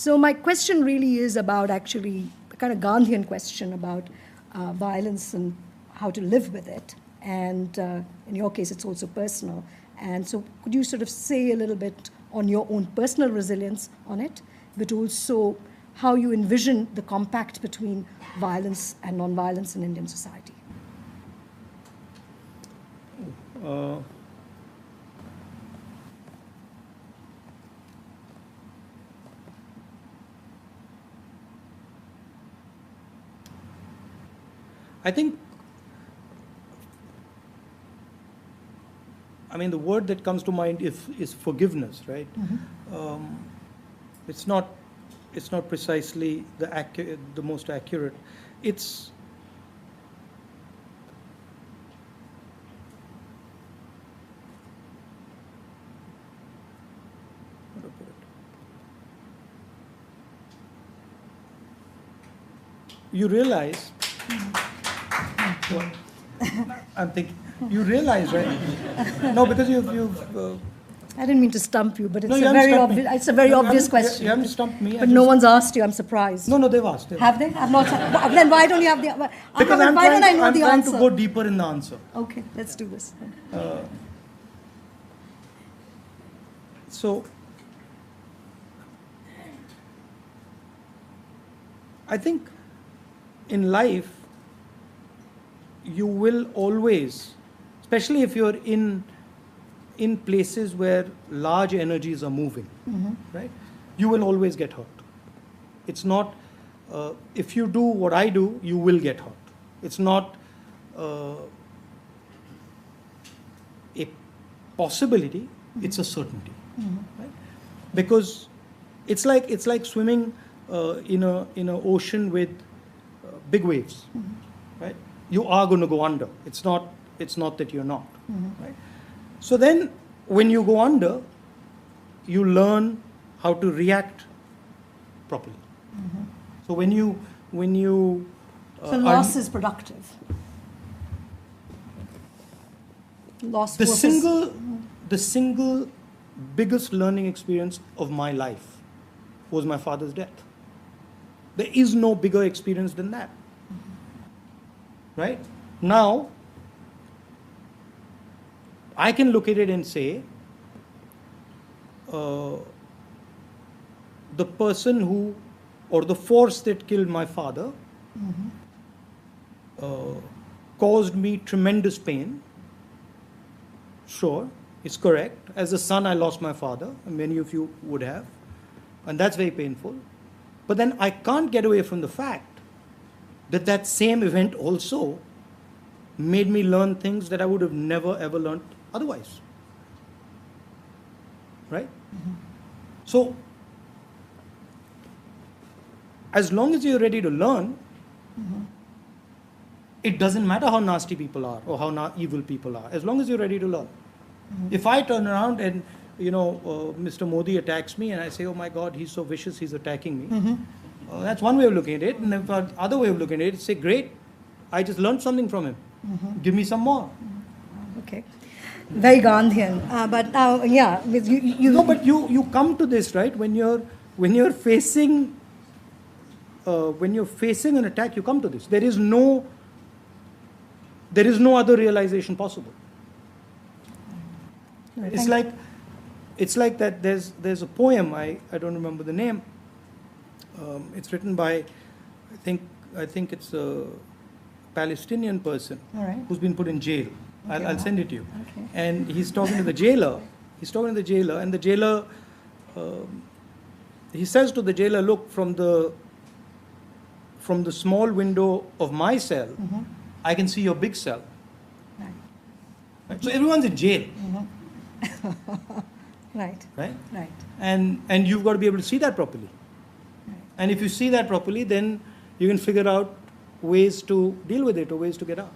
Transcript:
So my question really is about actually a kind of Gandhian question about violence and how to live with it. And in your case, it's also personal. And so could you sort of say a little bit on your own personal resilience on it, but also how you envision the compact between violence and non-violence in Indian society? I think, I mean, the word that comes to mind is forgiveness, right? Mm-hmm. It's not precisely the most accurate. It's how to put it? You realize. What? I'm thinking. You realize, right? No, because you've I didn't mean to stump you, but it's No, you a haven't very stumped me. obvious. It's a very obvious question. You haven't stumped me. But no one's asked you. I'm surprised. No, they've asked. Have they? I've not. Then why don't you have the? Because why don't I know I'm the trying answer? to go deeper in the answer. Okay, let's do this. So, I think in life, you will always, especially if you're in places where large energies are moving, mm-hmm. right? You will always get hurt. It's not, if you do what I do, you will get hurt. It's not a possibility, mm-hmm. it's a certainty, mm-hmm. right? Because it's like swimming in an ocean with big waves, mm-hmm. right? You are going to go under. It's not that you're not, mm-hmm. right? So then, when you go under, you learn how to react properly. Mm-hmm. So when you so loss is productive. Loss. The single biggest learning experience of my life was my father's death. There is no bigger experience than that. Mm-hmm. Right? Now, I can look at it and say, the person who, or the force that killed my father, mm-hmm. Caused me tremendous pain. Sure, it's correct. As a son, I lost my father, and many of you would have, and that's very painful. But then I can't get away from the fact that that same event also made me learn things that I would have never ever learned otherwise. Right? Mm-hmm. So, as long as you're ready to learn, mm-hmm. it doesn't matter how nasty people are or how evil people are, as long as you're ready to learn. Mm-hmm. If I turn around and, Mr. Modi attacks me and I say, oh my God, he's so vicious, he's attacking me. Mm-hmm. That's one way of looking at it. And the other way of looking at it is say, great, I just learned something from him. Mm-hmm. Give me some more. Mm-hmm. Okay. Very Gandhian. But now, yeah. No, but you come to this, right? When you're facing an attack, you come to this. There is no other realization possible. It's like that. There's a poem. I don't remember the name. It's written by, I think it's a Palestinian person, right, who's been put in jail. Okay, I'll send it to you. Okay. And he's talking to the jailer. And the jailer, he says to the jailer, look, from the small window of my cell, mm-hmm. I can see your big cell. Right. So everyone's in jail. Mm-hmm. Right. And you've got to be able to see that properly. Right. And if you see that properly, then you can figure out ways to deal with it or ways to get out.